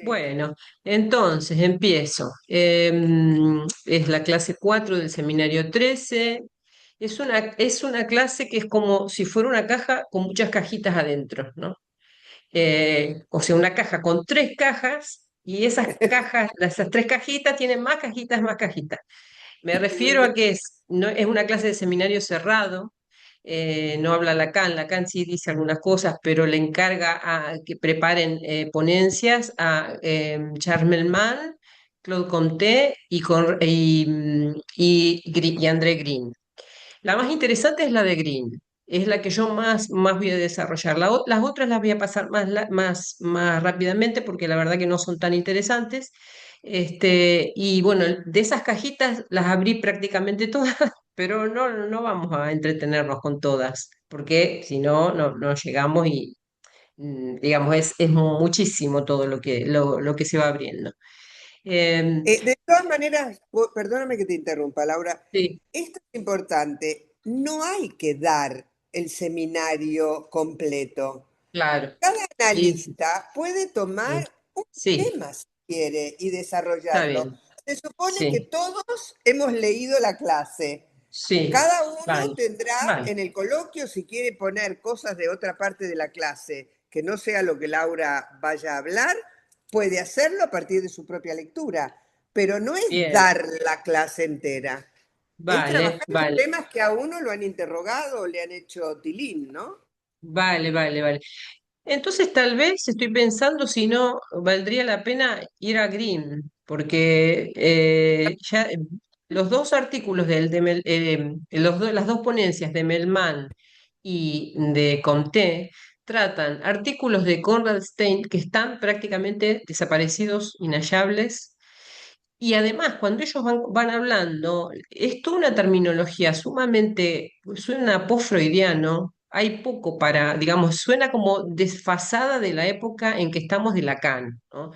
Bueno, entonces empiezo. Es la clase 4 del seminario 13. Es una clase que es como si fuera una caja con muchas cajitas adentro, ¿no? O sea, una caja con tres cajas y esas cajas, esas tres cajitas tienen más cajitas, más cajitas. Me refiero a que no, es una clase de seminario cerrado, no habla Lacan, Lacan sí dice algunas cosas, pero le encarga a que preparen ponencias a Charles Melman, Claude Comte y André Green. La más interesante es la de Green, es la que yo más voy a desarrollar. Las otras las voy a pasar más rápidamente porque la verdad que no son tan interesantes. Y bueno, de esas cajitas las abrí prácticamente todas, pero no vamos a entretenernos con todas, porque si no, no llegamos y, digamos, es muchísimo todo lo que se va abriendo. Em, De todas maneras, perdóname que te interrumpa, Laura, sí, esto es importante, no hay que dar el seminario completo. claro. Cada Sí, sí, analista puede sí, tomar un sí, tema si quiere y está desarrollarlo. bien. Se supone que Sí, todos hemos leído la clase. sí, Cada uno vale, tendrá vale. en el coloquio, si quiere poner cosas de otra parte de la clase que no sea lo que Laura vaya a hablar, puede hacerlo a partir de su propia lectura, pero no es Bien, dar la clase entera. Es vale, trabajar los vale, temas que a uno lo han interrogado o le han hecho tilín, ¿no? vale. Entonces tal vez estoy pensando si no valdría la pena ir a Green, porque ya los dos artículos las dos ponencias de Melman y de Comte tratan artículos de Conrad Stein que están prácticamente desaparecidos, inhallables. Y además, cuando ellos van hablando, es toda una terminología sumamente, suena post-freudiano, hay poco para, digamos, suena como desfasada de la época en que estamos de Lacan, ¿no?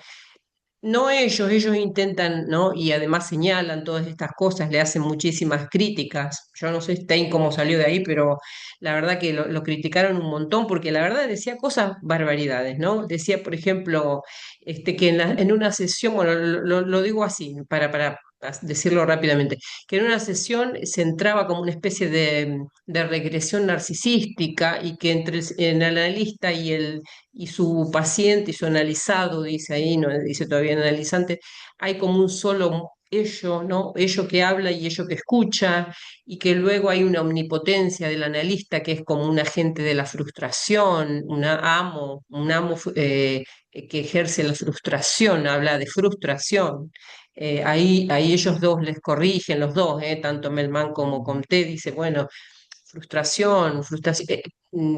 No ellos intentan, ¿no? Y además señalan todas estas cosas, le hacen muchísimas críticas. Yo no sé Stein cómo salió de ahí, pero la verdad que lo criticaron un montón, porque la verdad decía cosas barbaridades, ¿no? Decía, por ejemplo, que en una sesión, bueno, lo digo así, para decirlo rápidamente, que en una sesión se entraba como una especie de regresión narcisística y que entre el analista y su paciente y su analizado, dice ahí, no dice todavía analizante, hay como un solo ello, ¿no? Ello que habla y ello que escucha, y que luego hay una omnipotencia del analista que es como un agente de la frustración, un amo que ejerce la frustración, habla de frustración. Ahí ellos dos les corrigen, los dos, tanto Melman como Comte, dice, bueno, frustración.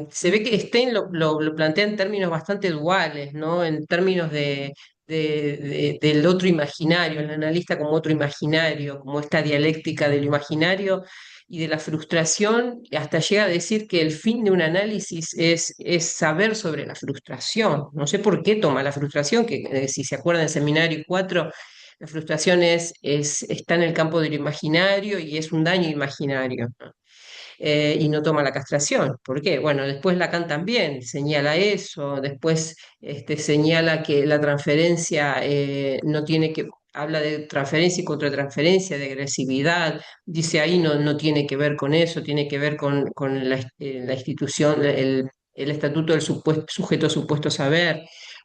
Se ve que Stein lo plantea en términos bastante duales, ¿no? En términos del otro imaginario, el analista como otro imaginario, como esta dialéctica del imaginario y de la frustración, y hasta llega a decir que el fin de un análisis es saber sobre la frustración. No sé por qué toma la frustración, que si se acuerdan del seminario 4, la frustración está en el campo del imaginario y es un daño imaginario, ¿no? Y no toma la castración. ¿Por qué? Bueno, después Lacan también señala eso, después señala que la transferencia no tiene que, habla de transferencia y contratransferencia, de agresividad, dice ahí no tiene que ver con eso, tiene que ver con la institución, el estatuto del sujeto supuesto saber.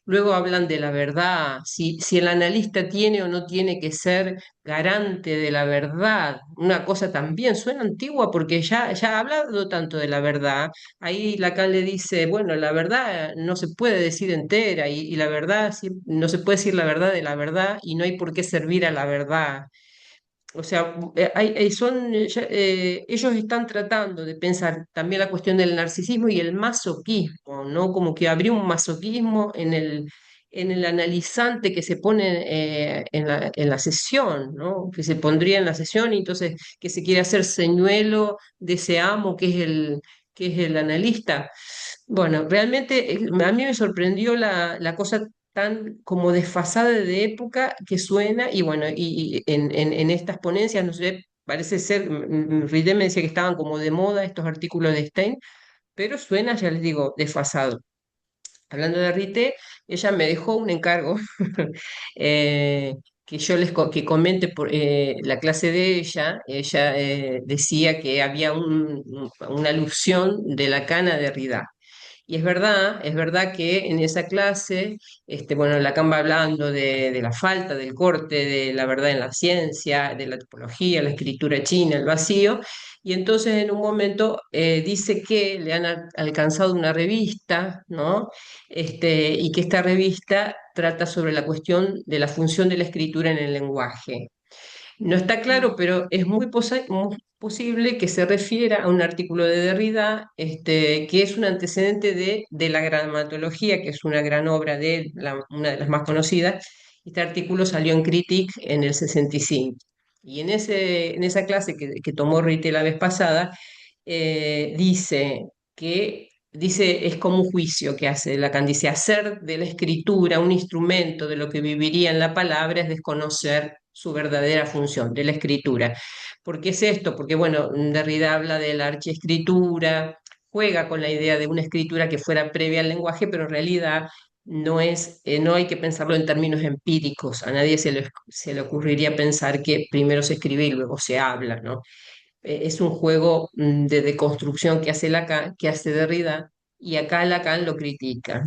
Luego hablan de la verdad, si el analista tiene o no tiene que ser garante de la verdad. Una cosa también suena antigua porque ya ha hablado tanto de la verdad. Ahí Lacan le dice, bueno, la verdad no se puede decir entera y la verdad, no se puede decir la verdad de la verdad y no hay por qué servir a la verdad. O sea, ellos están tratando de pensar también la cuestión del narcisismo y el masoquismo, ¿no? Como que habría un masoquismo en el analizante que se pone en la sesión, ¿no? Que se pondría en la sesión y entonces que se quiere hacer señuelo de ese amo que es el analista. Bueno, realmente a mí me sorprendió la cosa tan como desfasada de época que suena, y bueno, y en estas ponencias, no sé, parece ser, Ridley me decía que estaban como de moda estos artículos de Stein, pero suena, ya les digo, desfasado. hablando de Rite, ella me dejó un encargo eh, que yo que comente por la clase de ella. Ella decía que había una alusión de Lacan a Derrida. Y es verdad que en esa clase, bueno, Lacan va hablando de la falta, del corte, de la verdad en la ciencia, de la topología, la escritura china, el vacío, y entonces en un momento dice que le han alcanzado una revista, ¿no? Y que esta revista trata sobre la cuestión de la función de la escritura en el lenguaje. No está claro, pero es muy posible que se refiera a un artículo de Derrida, que es un antecedente de la gramatología, que es una gran obra de él, una de las más conocidas. Este artículo salió en Critic en el 65. Y en esa clase que tomó Rite la vez pasada, dice, es como un juicio que hace Lacan. Dice, hacer de la escritura un instrumento de lo que viviría en la palabra es desconocer su verdadera función de la escritura. ¿Por qué es esto? Porque, bueno, Derrida habla de la archiescritura, juega con la idea de una escritura que fuera previa al lenguaje, pero en realidad no hay que pensarlo en términos empíricos. A nadie se le ocurriría pensar que primero se escribe y luego se habla, ¿no? Es un juego de deconstrucción que hace que hace Derrida, y acá Lacan lo critica.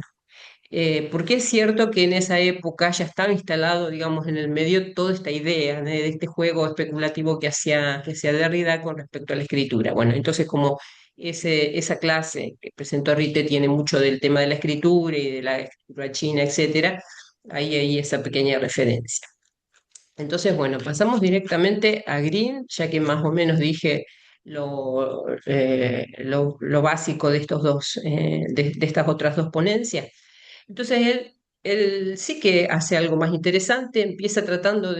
Porque es cierto que en esa época ya estaba instalado, digamos, en el medio toda esta idea, ¿no?, de este juego especulativo que hacía Derrida con respecto a la escritura. Bueno, entonces como esa clase que presentó Rite tiene mucho del tema de la escritura y de la escritura china, etcétera, ahí hay esa pequeña referencia. Entonces, bueno, pasamos directamente a Green, ya que más o menos dije lo básico de de estas otras dos ponencias. Entonces, él sí que hace algo más interesante, empieza tratando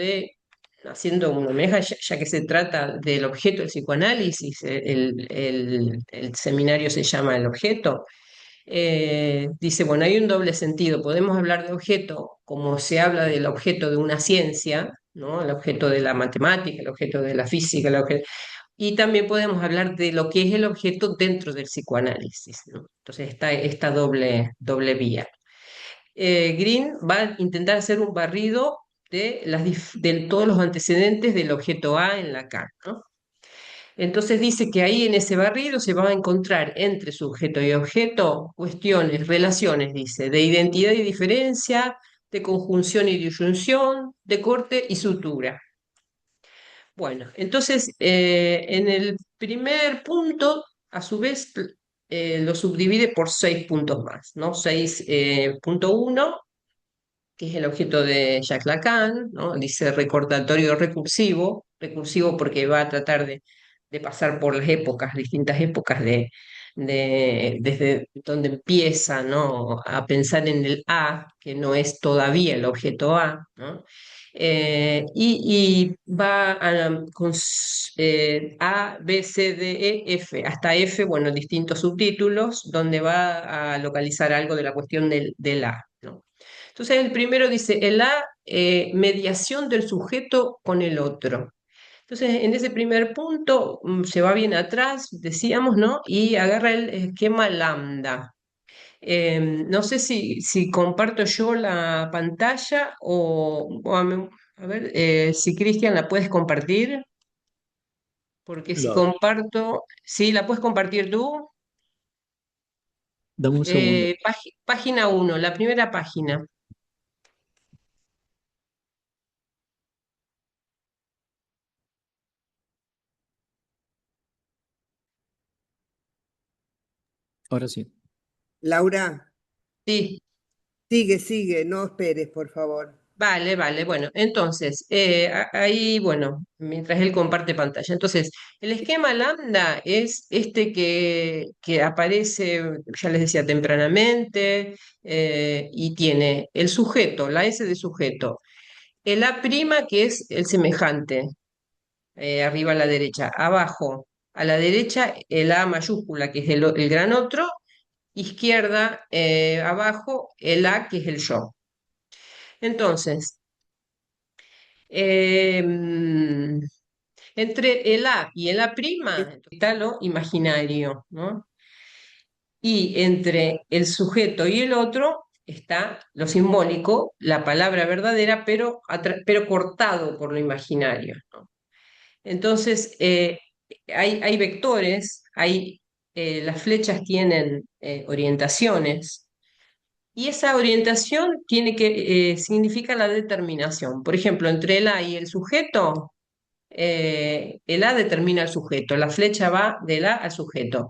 haciendo un homenaje, ya que se trata del objeto del psicoanálisis. El seminario se llama El Objeto. Dice, bueno, hay un doble sentido. Podemos hablar de objeto como se habla del objeto de una ciencia, ¿no? El objeto de la matemática, el objeto de la física, y también podemos hablar de lo que es el objeto dentro del psicoanálisis, ¿no? Entonces está esta doble vía. Green va a intentar hacer un barrido de todos los antecedentes del objeto A en Lacan, ¿no? Entonces dice que ahí en ese barrido se van a encontrar entre sujeto y objeto cuestiones, relaciones, dice, de identidad y diferencia, de conjunción y disyunción, de corte y sutura. Bueno, entonces en el primer punto, a su vez, lo subdivide por 6 puntos más, ¿no? 6.1, que es el objeto de Jacques Lacan, ¿no? Dice recordatorio recursivo, recursivo porque va a tratar de pasar por las épocas, distintas épocas desde donde empieza, ¿no?, a pensar en el A, que no es todavía el objeto A, ¿no? Y va A, B, C, D, E, F, hasta F, bueno, distintos subtítulos, donde va a localizar algo de la cuestión del A, ¿no? Entonces el primero dice, el A, mediación del sujeto con el otro. Entonces, en ese primer punto, se va bien atrás, decíamos, ¿no? Y agarra el esquema lambda. No sé si comparto yo la pantalla a ver, si Cristian la puedes compartir, porque si La, comparto, sí, la puedes compartir tú. dame un segundo. Página uno, la primera página. Ahora sí. Laura, Sí. sigue, no esperes, por favor. Vale, vale, bueno, entonces, ahí, bueno, mientras él comparte pantalla. Entonces, el esquema lambda es este que aparece, ya les decía, tempranamente, y tiene el sujeto, la S de sujeto, el A' que es el semejante, arriba a la derecha, abajo a la derecha el A mayúscula, que es el gran otro, izquierda, abajo el A, que es el yo. Entonces, Eh, entre el A y el A' está lo imaginario, ¿no? y entre el sujeto y el otro está lo simbólico, la palabra verdadera, pero cortado por lo imaginario, ¿no? Entonces, hay vectores, las flechas tienen orientaciones, y esa orientación significa la determinación. Por ejemplo, entre el A y el sujeto, el A determina al sujeto, la flecha va del A al sujeto.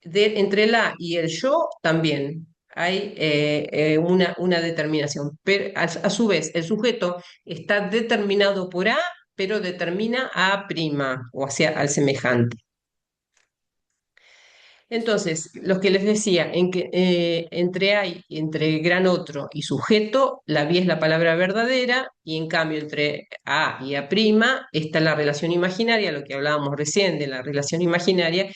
Entre el A y el yo también hay una determinación, pero a su vez el sujeto está determinado por A, pero determina a prima, o hacia al semejante. Entonces, lo que les decía, entre hay, entre gran otro y sujeto, la vi es la palabra verdadera, y en cambio entre a y a prima está la relación imaginaria, lo que hablábamos recién de la relación imaginaria,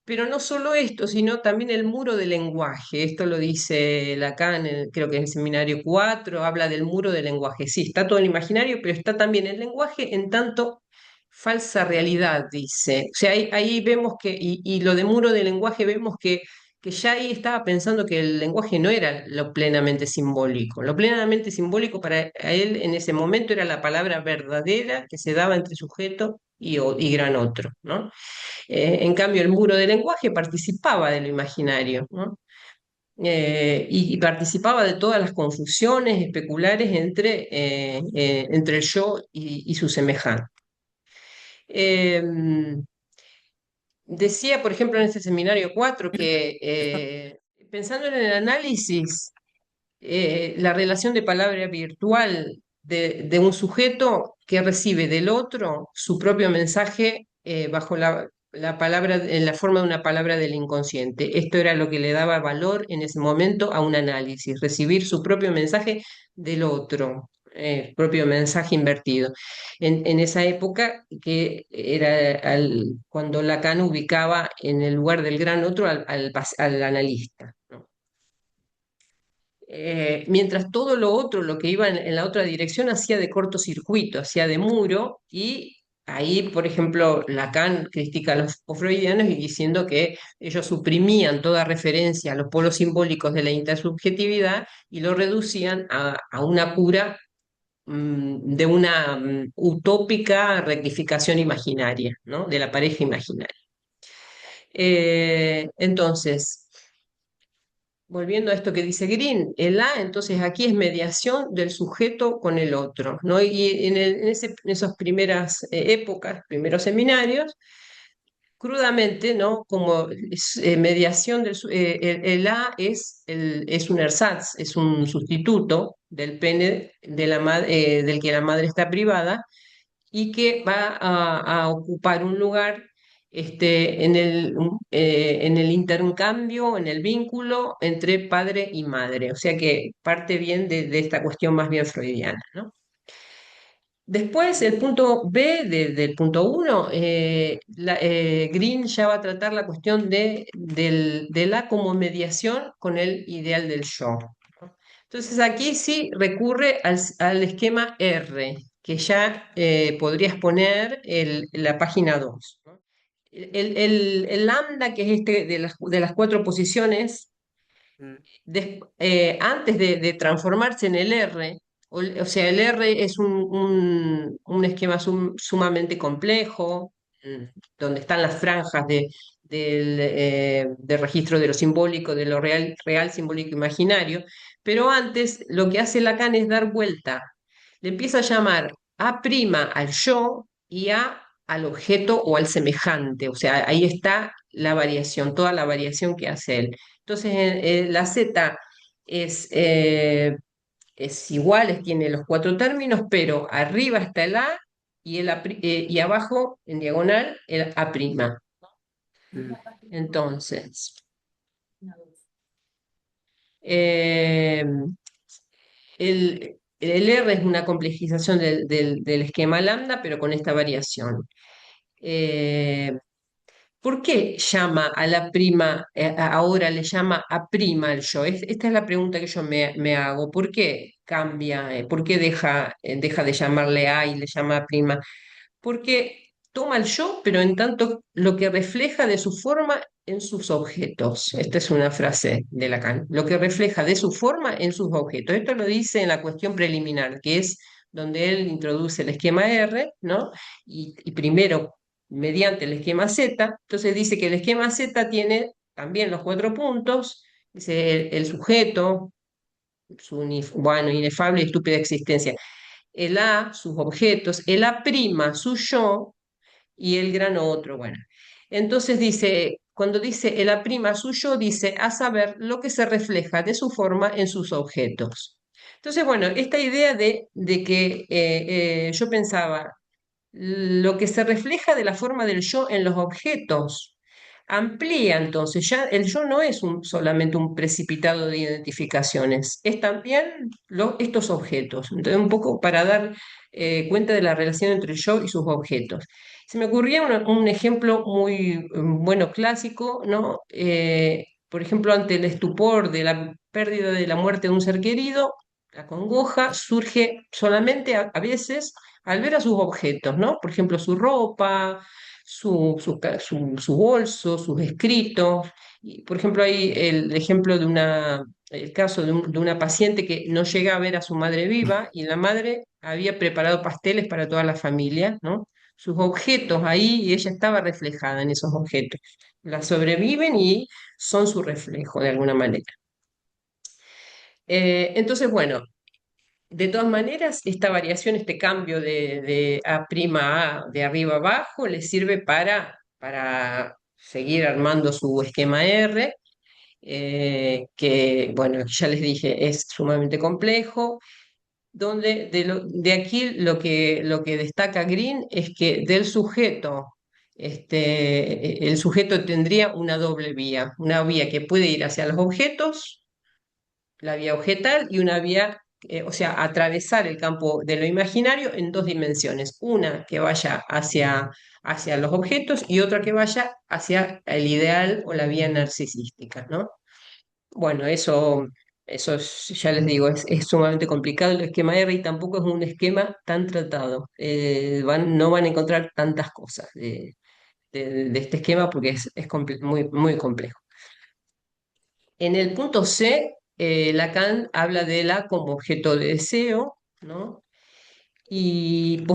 pero no solo esto, sino también el muro del lenguaje. Esto lo dice Lacan, creo que en el seminario 4 habla del muro del lenguaje. Sí, está todo el imaginario, pero está también el lenguaje en tanto falsa realidad, dice. O sea, ahí vemos y lo de muro del lenguaje vemos que ya ahí estaba pensando que el lenguaje no era lo plenamente simbólico. Lo plenamente simbólico para él en ese momento era la palabra verdadera que se daba entre sujeto y gran otro, ¿no? En cambio, el muro del lenguaje participaba de lo imaginario, ¿no? Y participaba de todas las confusiones especulares entre el yo y su semejante. Eh, Decía, por ejemplo, en este seminario 4 que pensando en el análisis, la relación de palabra virtual de un sujeto que recibe del otro su propio mensaje bajo la palabra, en la forma de una palabra del inconsciente. Esto era lo que le daba valor en ese momento a un análisis, recibir su propio mensaje del otro, propio mensaje invertido. En esa época que era cuando Lacan ubicaba en el lugar del gran otro al analista, ¿no? Mientras todo lo otro, lo que iba en la otra dirección, hacía de cortocircuito, hacía de muro, y ahí, por ejemplo, Lacan critica a los freudianos y diciendo que ellos suprimían toda referencia a los polos simbólicos de la intersubjetividad y lo reducían a una pura, de una utópica rectificación imaginaria, ¿no? De la pareja imaginaria. Entonces, volviendo a esto que dice Green, el A, entonces aquí es mediación del sujeto con el otro, ¿no? Y en esas primeras épocas, primeros seminarios, crudamente, ¿no? Como mediación el A es un ersatz, es un sustituto del pene del que la madre está privada, y que va a ocupar un lugar en el intercambio, en el vínculo entre padre y madre. O sea que parte bien de esta cuestión más bien freudiana, ¿no? Después, el punto B del punto 1, Green ya va a tratar la cuestión de la como mediación con el ideal del yo, ¿no? Entonces aquí sí recurre al esquema R, que ya podrías poner la página 2, ¿no? El lambda, que es este de las cuatro posiciones, Mm, antes de transformarse en el R, o sea, el R es un esquema sumamente complejo, mm, donde están las franjas del registro de lo simbólico, de lo real, real, simbólico, imaginario, pero antes lo que hace Lacan es dar vuelta. Le empieza a llamar A' al yo y A al objeto o al semejante, o sea, ahí está la variación, toda la variación que hace él. Entonces, la Z es, eh, es igual, tiene los cuatro términos, pero arriba está el A y abajo, en diagonal, el A'. mm, Entonces, eh, el R es una complejización del esquema lambda, pero con esta variación. Eh, ¿Por qué llama a la prima, ahora le llama a prima al yo? Esta es la pregunta que yo me hago. ¿Por qué cambia? ¿Por qué deja de llamarle a y le llama a prima? Porque toma el yo, pero en tanto lo que refleja de su forma en sus objetos. Esta es una frase de Lacan. Lo que refleja de su forma en sus objetos. Esto lo dice en la cuestión preliminar, que es donde él introduce el esquema R, ¿no? Y primero, mediante el esquema Z, entonces dice que el esquema Z tiene también los 4 puntos, dice el sujeto, bueno, inefable y estúpida existencia. El A, sus objetos, el A', su yo, y el gran otro, bueno. Entonces dice, cuando dice el A' suyo, dice a saber lo que se refleja de su forma en sus objetos. Entonces, bueno, esta idea de que yo pensaba, lo que se refleja de la forma del yo en los objetos amplía entonces, ya el yo no es solamente un precipitado de identificaciones, es también estos objetos. Entonces, un poco para dar cuenta de la relación entre el yo y sus objetos. Se me ocurría un ejemplo muy, bueno, clásico, ¿no? Por ejemplo, ante el estupor de la pérdida de la muerte de un ser querido, la congoja surge solamente a veces al ver a sus objetos, ¿no? Por ejemplo, su ropa, su bolso, sus escritos. Y, por ejemplo, hay el ejemplo el caso de una paciente que no llega a ver a su madre viva y la madre había preparado pasteles para toda la familia, ¿no? Sus objetos ahí y ella estaba reflejada en esos objetos. La sobreviven y son su reflejo de alguna manera. Entonces, bueno, de todas maneras, esta variación, este cambio de A' de arriba abajo, le sirve para seguir armando su esquema R, que, bueno, ya les dije, es sumamente complejo, donde de aquí lo que destaca Green es que del sujeto, el sujeto tendría una doble vía, una vía que puede ir hacia los objetos, la vía objetal, y una vía, o sea, atravesar el campo de lo imaginario en 2 dimensiones, una que vaya hacia los objetos y otra que vaya hacia el ideal o la vía narcisística, ¿no? Bueno, ya les digo, es sumamente complicado el esquema R y tampoco es un esquema tan tratado. No van a encontrar tantas cosas de este esquema porque es muy, muy complejo. En el punto C, Lacan habla de la como objeto de deseo, ¿no? Y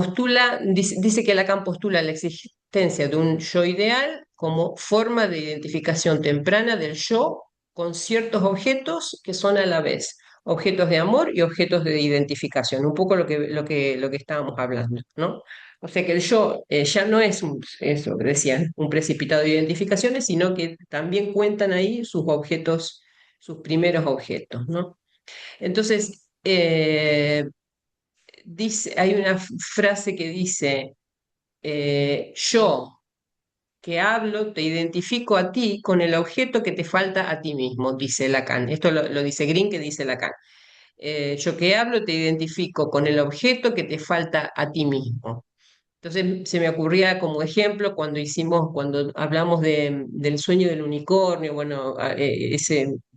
dice que Lacan postula la existencia de un yo ideal como forma de identificación temprana del yo con ciertos objetos que son a la vez objetos de amor y objetos de identificación, un poco lo que estábamos hablando, ¿no? O sea que el yo ya no es eso que decían, un precipitado de identificaciones, sino que también cuentan ahí sus objetos, sus primeros objetos, ¿no? Entonces, hay una frase que dice, yo que hablo te identifico a ti con el objeto que te falta a ti mismo, dice Lacan. Esto lo dice Green, que dice Lacan. Yo que hablo te identifico con el objeto que te falta a ti mismo. Entonces se me ocurría como ejemplo cuando hablamos del sueño del unicornio, bueno,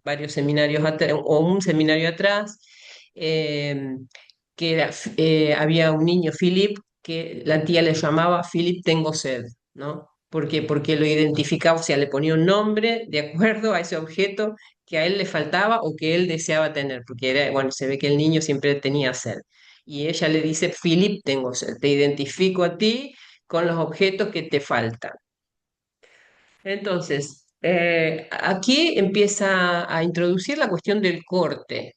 varios seminarios atrás, o un seminario atrás, eh, había un niño, Philip, que la tía le llamaba Philip tengo sed, ¿no? Porque lo identificaba, o sea, le ponía un nombre de acuerdo a ese objeto que a él le faltaba o que él deseaba tener, porque bueno, se ve que el niño siempre tenía sed. Y ella le dice, Philip, tengo sed, te identifico a ti con los objetos que te faltan. Entonces, aquí empieza a introducir la cuestión del corte.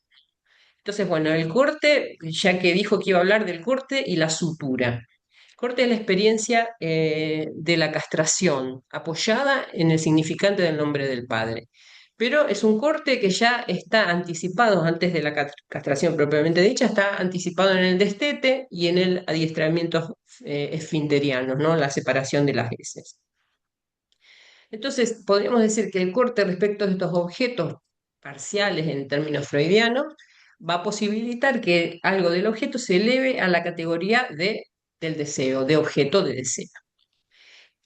Entonces, bueno, el corte, ya que dijo que iba a hablar del corte y la sutura. Corte es la experiencia de la castración, apoyada en el significante del nombre del padre. Pero es un corte que ya está anticipado antes de la castración propiamente dicha, está anticipado en el destete y en el adiestramiento esfinteriano, ¿no? La separación de las heces. Entonces, podríamos decir que el corte respecto de estos objetos parciales en términos freudianos va a posibilitar que algo del objeto se eleve a la categoría del deseo, de objeto de deseo.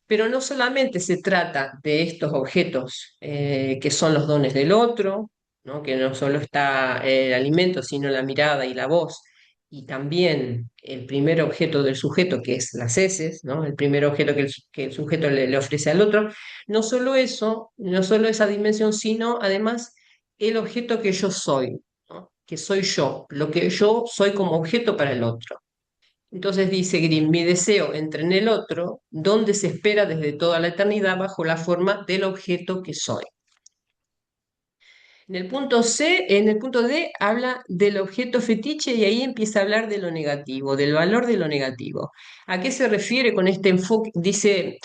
Pero no solamente se trata de estos objetos que son los dones del otro, ¿no? Que no solo está el alimento, sino la mirada y la voz, y también el primer objeto del sujeto, que es las heces, ¿no? El primer objeto que el sujeto le ofrece al otro, no solo eso, no solo esa dimensión, sino además el objeto que yo soy, ¿no? Que soy yo, lo que yo soy como objeto para el otro. Entonces dice Grimm, mi deseo entra en el otro, donde se espera desde toda la eternidad bajo la forma del objeto que soy. En el punto D habla del objeto fetiche y ahí empieza a hablar de lo negativo, del valor de lo negativo. ¿A qué se refiere con este enfoque? Dice,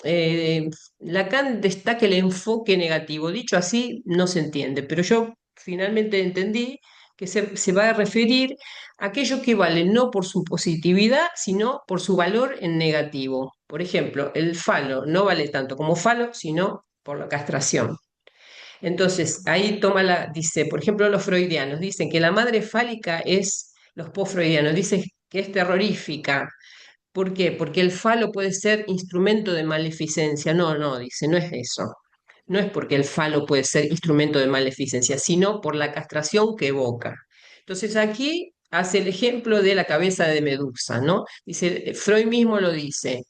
Lacan destaca el enfoque negativo. Dicho así, no se entiende, pero yo finalmente entendí que se va a referir a aquello que vale no por su positividad, sino por su valor en negativo. Por ejemplo, el falo no vale tanto como falo, sino por la castración. Entonces, ahí dice, por ejemplo, los freudianos dicen que la madre fálica es, los post-freudianos dicen que es terrorífica. ¿Por qué? Porque el falo puede ser instrumento de maleficencia. No, no, dice, no es eso. No es porque el falo puede ser instrumento de maleficencia, sino por la castración que evoca. Entonces, aquí hace el ejemplo de la cabeza de Medusa, ¿no? Dice, Freud mismo lo dice.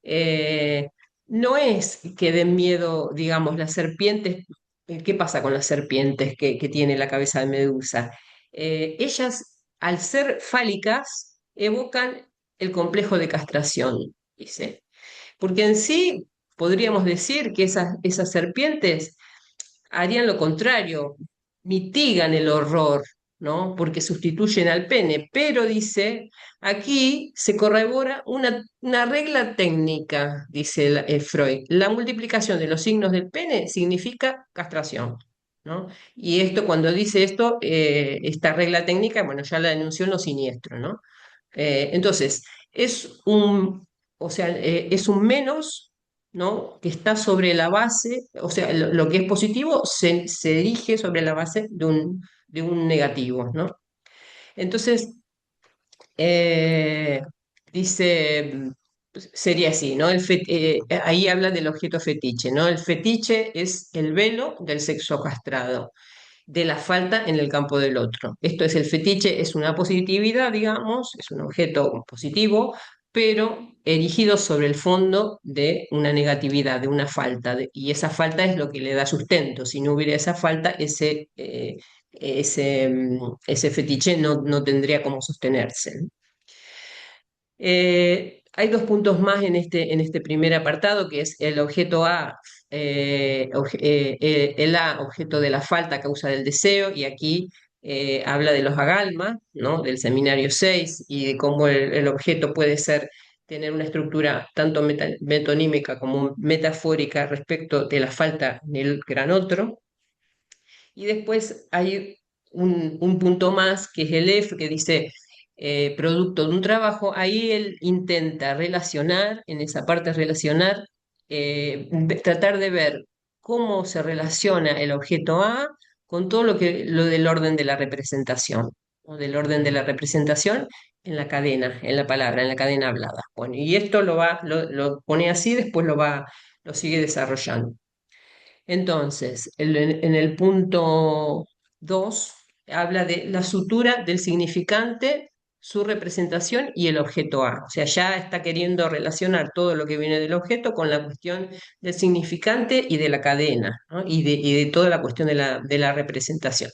eh, no es que den miedo, digamos, las serpientes. ¿Qué pasa con las serpientes que tiene la cabeza de Medusa? Ellas, al ser fálicas, evocan el complejo de castración, dice. Porque en sí podríamos decir que esas serpientes harían lo contrario, mitigan el horror, ¿no? Porque sustituyen al pene, pero dice, aquí se corrobora una regla técnica, dice Freud. La multiplicación de los signos del pene significa castración, ¿no? Y esto, cuando dice esto, esta regla técnica, bueno, ya la denunció en Lo Siniestro, ¿no? Entonces, es o sea, es un menos, ¿no? Que está sobre la base, o sea, lo que es positivo se erige sobre la base de un negativo, ¿no? Entonces, eh, dice, sería así, ¿no? Ahí habla del objeto fetiche, ¿no? El fetiche es el velo del sexo castrado, de la falta en el campo del otro. Esto es el fetiche, es una positividad, digamos, es un objeto positivo, pero erigido sobre el fondo de una negatividad, de una falta, y esa falta es lo que le da sustento. Si no hubiera esa falta, ese fetiche no tendría cómo sostenerse. Hay dos puntos más en este primer apartado, que es el objeto A, el A, objeto de la falta, causa del deseo, y aquí habla de los agalmas, ¿no? Del seminario 6 y de cómo el objeto puede tener una estructura tanto metonímica como metafórica respecto de la falta en el gran otro. Y después hay un punto más, que es el F, que dice producto de un trabajo. Ahí él intenta relacionar, en esa parte relacionar, tratar de ver cómo se relaciona el objeto A con todo lo del orden de la representación, o del orden de la representación en la cadena, en la palabra, en la cadena hablada. Bueno, y esto lo pone así, después lo sigue desarrollando. Entonces, en el punto 2 habla de la sutura del significante, su representación y el objeto A. O sea, ya está queriendo relacionar todo lo que viene del objeto con la cuestión del significante y de la cadena, ¿no? Y de toda la cuestión de la representación.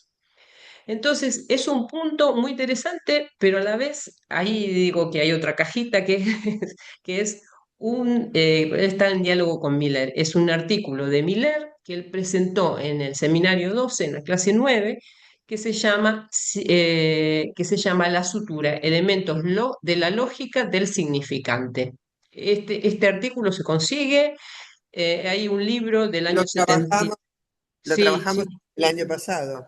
Entonces, es un punto muy interesante, pero a la vez, ahí digo que hay otra cajita que es está en diálogo con Miller. Es un artículo de Miller que él presentó en el seminario 12, en la clase 9, que se llama La sutura, elementos de la lógica del significante. Este artículo se consigue, hay un libro del año Lo 70. trabajamos, lo Sí, trabajamos sí. el año pasado.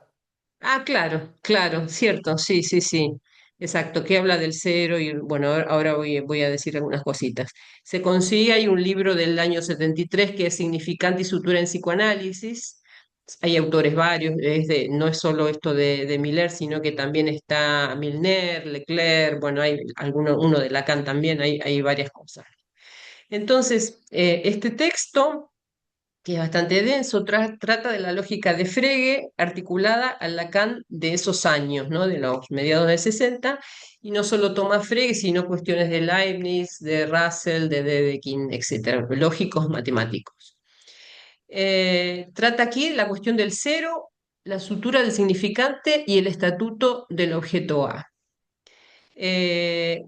Ah, claro, claro, cierto, sí, sí, sí, exacto, que habla del cero y bueno, ahora voy a decir algunas cositas. Se consigue, hay un libro del año 73 que es Significante y Sutura en Psicoanálisis. Hay autores varios, no es solo esto de Miller, sino que también está Milner, Leclerc, bueno, hay uno de Lacan también, hay varias cosas. Entonces, este texto que es bastante denso, trata de la lógica de Frege articulada al Lacan de esos años, ¿no? De los mediados de 60, y no solo toma Frege, sino cuestiones de Leibniz, de Russell, de Dedekind, etcétera, lógicos matemáticos. Trata aquí la cuestión del cero, la sutura del significante y el estatuto del objeto A. Eh,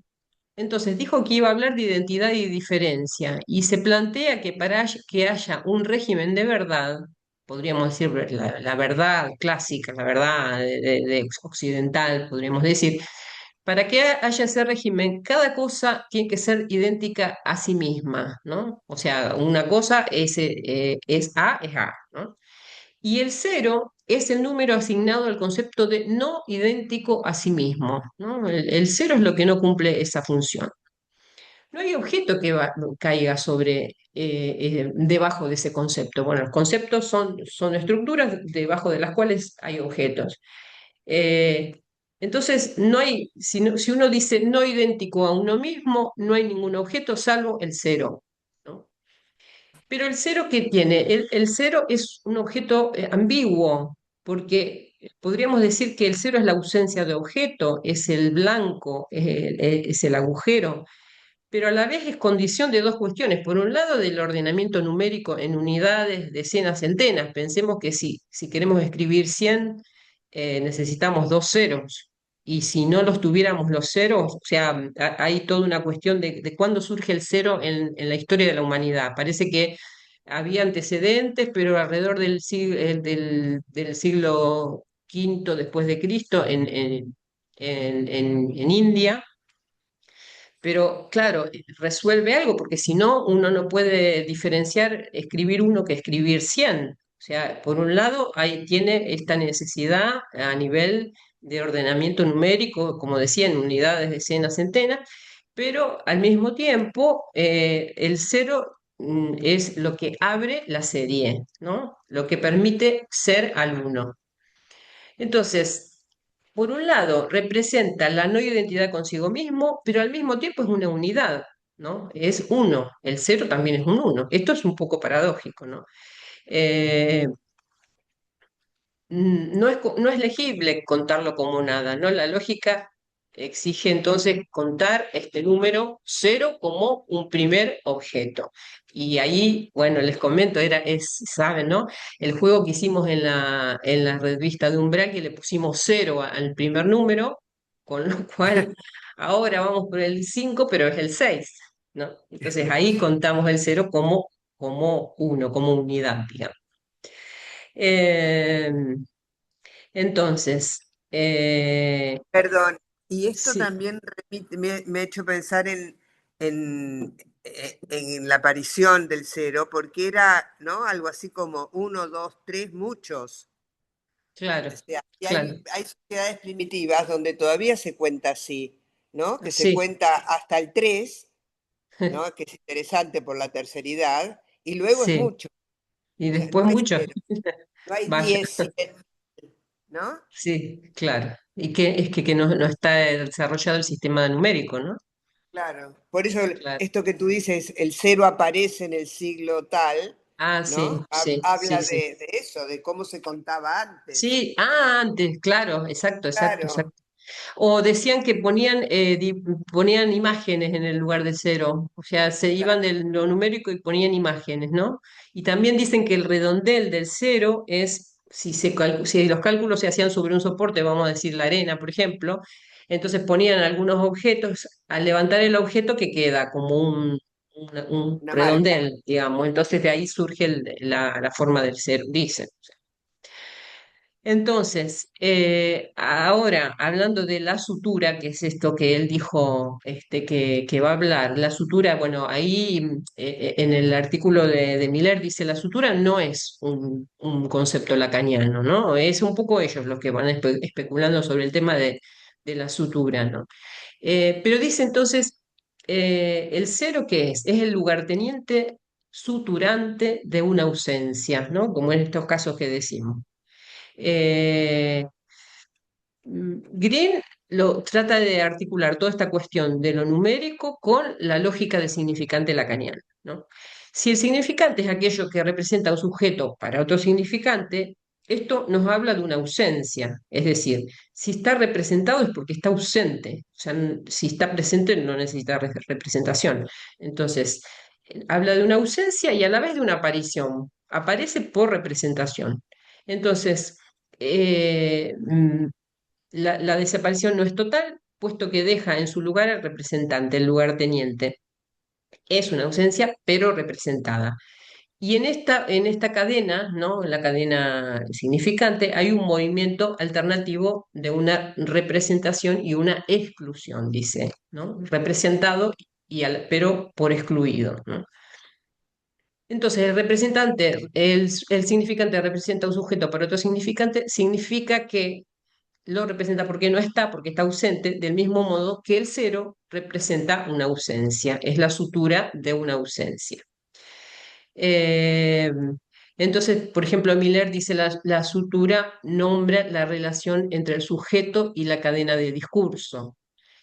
entonces dijo que iba a hablar de identidad y diferencia y se plantea que que haya un régimen de verdad, podríamos decir la verdad clásica, la verdad de occidental, podríamos decir, para que haya ese régimen, cada cosa tiene que ser idéntica a sí misma, ¿no? O sea, una cosa es A, ¿no? Y el cero es el número asignado al concepto de no idéntico a sí mismo, ¿no? El cero es lo que no cumple esa función. No hay objeto que caiga debajo de ese concepto. Bueno, los conceptos son estructuras debajo de las cuales hay objetos. Eh, entonces, no hay, si uno dice no idéntico a uno mismo, no hay ningún objeto salvo el cero, ¿no? Pero el cero, ¿qué tiene? El cero es un objeto ambiguo, porque podríamos decir que el cero es la ausencia de objeto, es el blanco, es el agujero, pero a la vez es condición de dos cuestiones. Por un lado, del ordenamiento numérico en unidades, decenas, centenas. Pensemos que si queremos escribir 100, necesitamos dos ceros. Y si no los tuviéramos los ceros, o sea, hay toda una cuestión de cuándo surge el cero en la historia de la humanidad. Parece que había antecedentes, pero alrededor del siglo quinto después de Cristo en India, pero claro, resuelve algo, porque si no, uno no puede diferenciar escribir uno que escribir 100. O sea, por un lado, ahí tiene esta necesidad a nivel de ordenamiento numérico, como decía, en unidades, decenas, centenas, pero al mismo tiempo, el cero es lo que abre la serie, ¿no? Lo que permite ser al uno. Entonces, por un lado, representa la no identidad consigo mismo, pero al mismo tiempo es una unidad, ¿no? Es uno, el cero también es un uno. Esto es un poco paradójico, ¿no? Eh, no es legible contarlo como nada, ¿no? La lógica exige entonces contar este número cero como un primer objeto. Y ahí, bueno, les comento, saben, ¿no? El juego que hicimos en la revista de Umbral, que le pusimos cero al primer número, con lo cual ahora vamos por el 5 pero es el 6, ¿no? Entonces ahí contamos el cero como uno, como unidad, digamos. Eh, entonces, Perdón, y esto sí, también me ha hecho pensar en la aparición del cero, porque era, ¿no? Algo así como uno, dos, tres, muchos. claro, O sea, y claro, hay sociedades primitivas donde todavía se cuenta así, ¿no? Que se sí, cuenta hasta el 3, ¿no? Que es interesante por la terceridad, y luego es sí. mucho. Y O sea, después no hay muchos, cero, no hay vaya, 10, 100, ¿no? sí, claro. Y que es que no está desarrollado el sistema numérico, ¿no? Claro. Por eso Claro. esto que tú dices, el cero aparece en el siglo tal, Ah, ¿no? sí, sí, sí, Habla sí. de eso, de cómo se contaba antes. Sí, antes, claro, exacto, exacto, Claro, exacto. O decían que ponían imágenes en el lugar de cero, o sea, se iban claro, de lo numérico y ponían imágenes, ¿no? Y también dicen que el redondel del cero es, si los cálculos se hacían sobre un soporte, vamos a decir la arena, por ejemplo, entonces ponían algunos objetos, al levantar el objeto que queda como un una marca. redondel, digamos, entonces de ahí surge la forma del cero, dicen. Entonces, ahora hablando de la sutura, que es esto que él dijo que va a hablar, la sutura, bueno, ahí en el artículo de Miller dice la sutura no es un concepto lacaniano, ¿no? Es un poco ellos los que van especulando sobre el tema de la sutura, ¿no? Pero dice entonces, ¿el cero qué es? Es el lugarteniente suturante de una ausencia, ¿no? Como en estos casos que decimos. Eh, Green trata de articular toda esta cuestión de lo numérico con la lógica del significante lacaniano, ¿no? Si el significante es aquello que representa un sujeto para otro significante, esto nos habla de una ausencia, es decir, si está representado es porque está ausente, o sea, si está presente no necesita representación. Entonces, habla de una ausencia y a la vez de una aparición, aparece por representación. Entonces, la desaparición no es total, puesto que deja en su lugar al representante, el lugarteniente. Es una ausencia, pero representada. Y en esta cadena, ¿no? En la cadena significante, hay un movimiento alternativo de una representación y una exclusión, dice, ¿no? Representado pero por excluido, ¿no? Entonces, el significante representa un sujeto para otro significante, significa que lo representa porque está ausente, del mismo modo que el cero representa una ausencia, es la sutura de una ausencia. Eh, entonces, por ejemplo, Miller dice la sutura nombra la relación entre el sujeto y la cadena de discurso.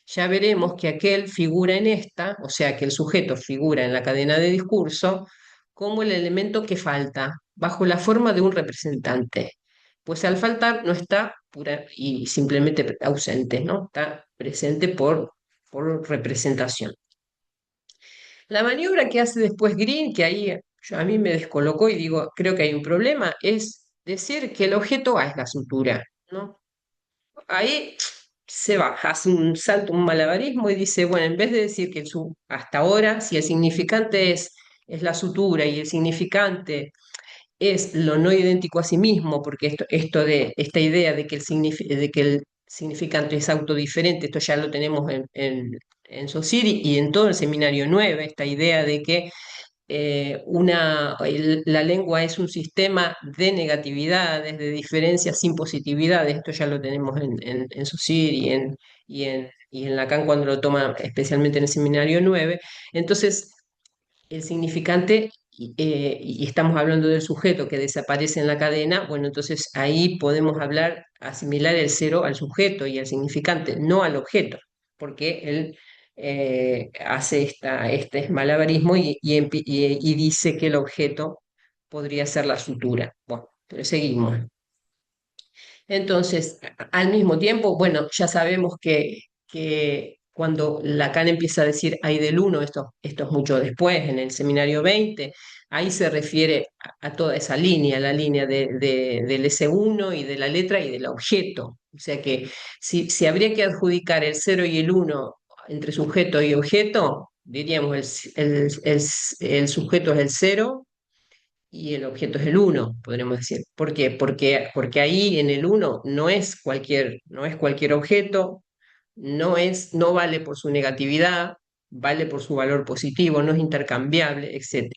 Ya veremos que aquel figura en esta, o sea, que el sujeto figura en la cadena de discurso como el elemento que falta, bajo la forma de un representante. Pues al faltar no está pura y simplemente ausente, ¿no? Está presente por representación. La maniobra que hace después Green, que ahí a mí me descolocó y digo, creo que hay un problema, es decir que el objeto A es la sutura, ¿no? Ahí se va, hace un salto, un malabarismo y dice, bueno, en vez de decir que hasta ahora, si el significante es la sutura y el significante es lo no idéntico a sí mismo, porque esta idea de que el significante es autodiferente, esto ya lo tenemos en Saussure y en todo el seminario 9, esta idea de que la lengua es un sistema de negatividades, de diferencias sin positividades, esto ya lo tenemos en Saussure y en Lacan cuando lo toma especialmente en el seminario 9. Entonces, el significante, y estamos hablando del sujeto que desaparece en la cadena, bueno, entonces ahí podemos asimilar el cero al sujeto y al significante, no al objeto, porque él hace este malabarismo y dice que el objeto podría ser la sutura. Bueno, pero seguimos. Entonces, al mismo tiempo, bueno, ya sabemos que cuando Lacan empieza a decir hay del uno, esto es mucho después, en el seminario 20, ahí se refiere a toda esa línea, la línea del S1 y de la letra y del objeto. O sea que si habría que adjudicar el cero y el uno entre sujeto y objeto, diríamos el sujeto es el cero y el objeto es el uno, podríamos decir. ¿Por qué? Porque ahí en el uno no es cualquier objeto, no vale por su negatividad, vale por su valor positivo, no es intercambiable, etc.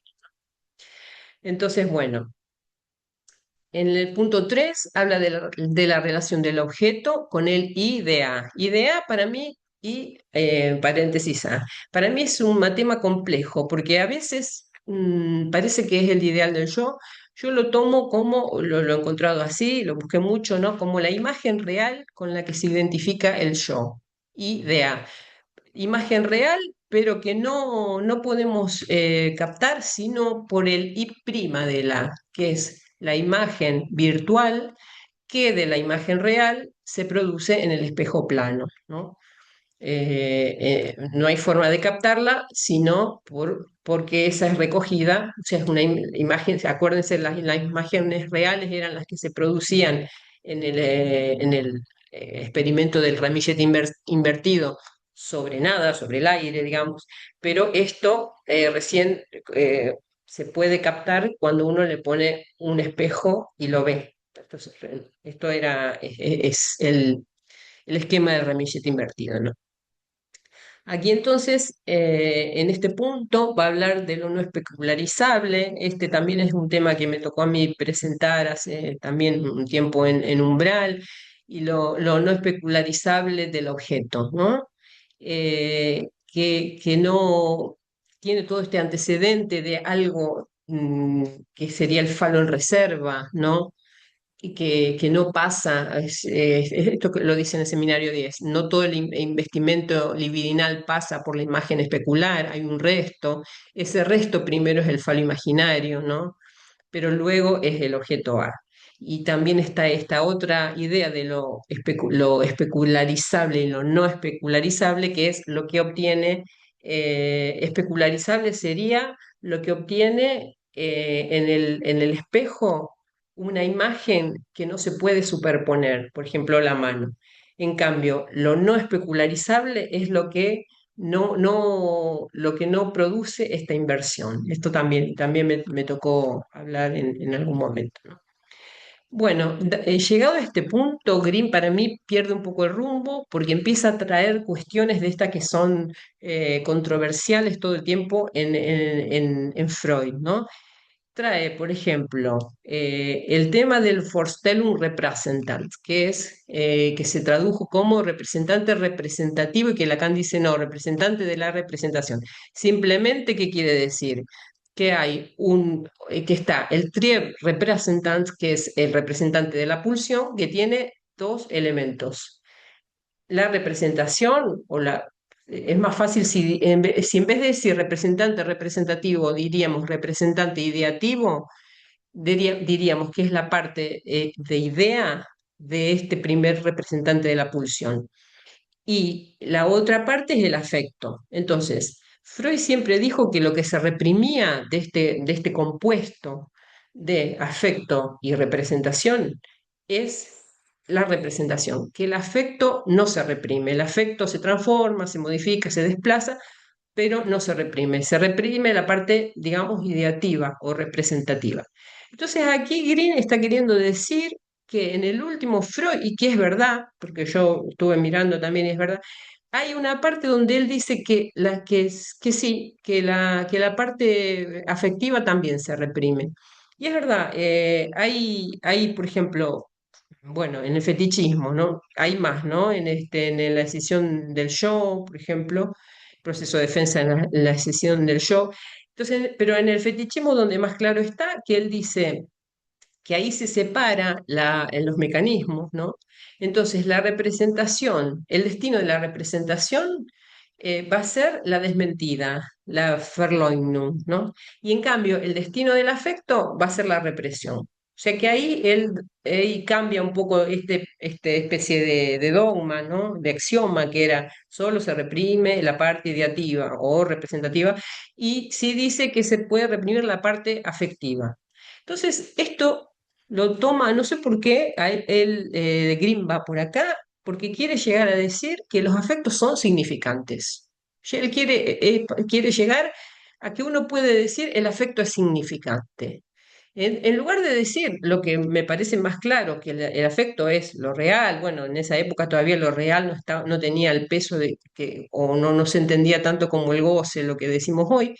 Entonces, bueno, en el punto 3 habla de la relación del objeto con el idea. Idea para mí, y paréntesis A, para mí es un tema complejo, porque a veces parece que es el ideal del yo. Yo lo tomo como, lo he encontrado así, lo busqué mucho, ¿no? Como la imagen real con la que se identifica el yo. Idea. Imagen real, pero que no podemos captar sino por el I' de la, que es la imagen virtual que de la imagen real se produce en el espejo plano, ¿no? No hay forma de captarla, sino porque esa es recogida, o sea, es una imagen, acuérdense, las imágenes reales eran las que se producían en el experimento del ramillete invertido sobre nada, sobre el aire, digamos, pero esto recién se puede captar cuando uno le pone un espejo y lo ve. Entonces, esto es el esquema del ramillete invertido, ¿no? Aquí entonces, en este punto, va a hablar de lo no especularizable. Este también es un tema que me tocó a mí presentar hace también un tiempo en Umbral, y lo no especularizable del objeto, ¿no? Que no tiene todo este antecedente de algo que sería el falo en reserva, ¿no? que no pasa, esto que lo dice en el seminario 10, no todo el investimento libidinal pasa por la imagen especular, hay un resto, ese resto primero es el falo imaginario, ¿no? Pero luego es el objeto A. Y también está esta otra idea de lo especularizable y lo no especularizable, que es lo que obtiene, especularizable sería lo que obtiene en el espejo una imagen que no se puede superponer, por ejemplo, la mano. En cambio, lo no especularizable es lo que no produce esta inversión. Esto también me tocó hablar en algún momento, ¿no? Bueno, llegado a este punto, Green para mí pierde un poco el rumbo porque empieza a traer cuestiones de estas que son controversiales todo el tiempo en Freud, ¿no? Trae, por ejemplo, el tema del Vorstellung Repräsentant, que que se tradujo como representante representativo y que Lacan dice no, representante de la representación. Simplemente, ¿qué quiere decir? Que que está el Trier Repräsentant, que es el representante de la pulsión, que tiene dos elementos. La representación es más fácil si en vez de decir representante representativo diríamos representante ideativo, diríamos que es la parte de idea de este primer representante de la pulsión. Y la otra parte es el afecto. Entonces, Freud siempre dijo que lo que se reprimía de este compuesto de afecto y representación es la representación, que el afecto no se reprime, el afecto se transforma, se modifica, se desplaza, pero no se reprime la parte, digamos, ideativa o representativa. Entonces aquí Green está queriendo decir que en el último Freud, y que es verdad, porque yo estuve mirando también y es verdad, hay una parte donde él dice que sí, que la parte afectiva también se reprime. Y es verdad, por ejemplo, bueno, en el fetichismo, ¿no? Hay más, ¿no? En la decisión del yo, por ejemplo, proceso de defensa en la decisión del yo. Entonces, pero en el fetichismo donde más claro está, que él dice que ahí se separa en los mecanismos, ¿no? Entonces, la representación, el destino de la representación va a ser la desmentida, la Verleugnung, ¿no? Y en cambio, el destino del afecto va a ser la represión. O sea que ahí él cambia un poco este especie de dogma, ¿no? De axioma que era solo se reprime la parte ideativa o representativa y sí dice que se puede reprimir la parte afectiva. Entonces, esto lo toma, no sé por qué, él de Green va por acá, porque quiere llegar a decir que los afectos son significantes. Él quiere llegar a que uno puede decir el afecto es significante. En lugar de decir lo que me parece más claro, que el afecto es lo real, bueno, en esa época todavía lo real no tenía el peso o no se entendía tanto como el goce, lo que decimos hoy,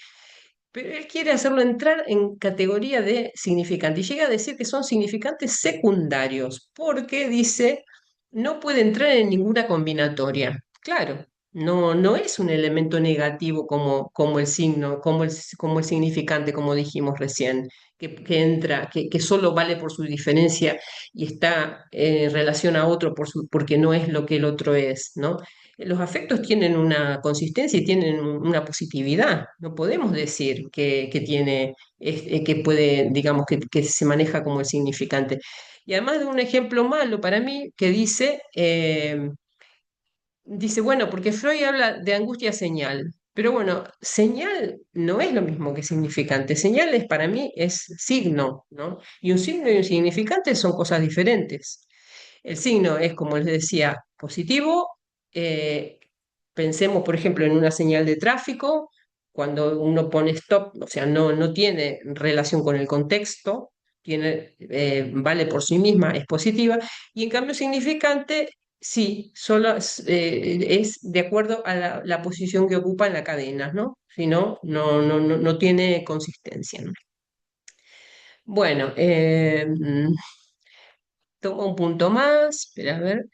pero él quiere hacerlo entrar en categoría de significante y llega a decir que son significantes secundarios, porque dice, no puede entrar en ninguna combinatoria. Claro, no es un elemento negativo como el signo, como el significante, como dijimos recién, que entra, que solo vale por su diferencia y está en relación a otro porque no es lo que el otro es, ¿no? Los afectos tienen una consistencia y tienen una positividad. No podemos decir que puede, digamos, que se maneja como el significante. Y además de un ejemplo malo para mí que dice, bueno, porque Freud habla de angustia señal, pero bueno, señal no es lo mismo que significante. Señal para mí es signo, ¿no? Y un signo y un significante son cosas diferentes. El signo es, como les decía, positivo. eh, Pensemos, por ejemplo, en una señal de tráfico, cuando uno pone stop, o sea, no tiene relación con el contexto, vale por sí misma, es positiva, y en cambio significante, sí, solo es de acuerdo a la posición que ocupa en la cadena, ¿no? Si no, no tiene consistencia, ¿no? Bueno, tomo un punto más, espera a ver.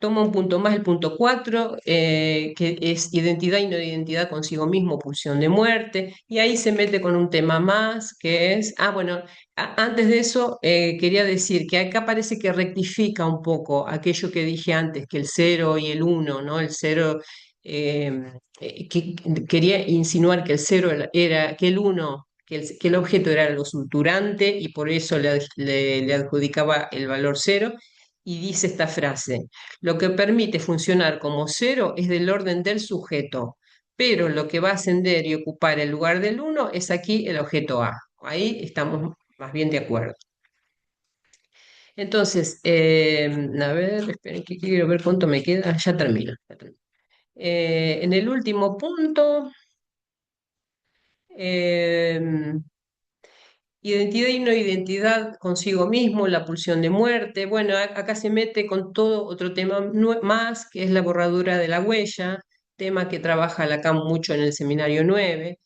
toma un punto más, el punto 4, que es identidad y no identidad consigo mismo, pulsión de muerte, y ahí se mete con un tema más, que es, bueno, antes de eso quería decir que acá parece que rectifica un poco aquello que dije antes, que el 0 y el 1, ¿no? El 0, que quería insinuar que el 0 era, que el 1... Que el objeto era lo suturante y por eso le adjudicaba el valor 0, y dice esta frase: lo que permite funcionar como 0 es del orden del sujeto, pero lo que va a ascender y ocupar el lugar del 1 es aquí el objeto A. Ahí estamos más bien de acuerdo. Entonces, a ver, esperen que quiero ver cuánto me queda. Ya termino. Ya termino. En el último punto, eh, identidad y no identidad consigo mismo, la pulsión de muerte. Bueno, acá se mete con todo otro tema más, que es la borradura de la huella, tema que trabaja Lacan mucho en el Seminario 9,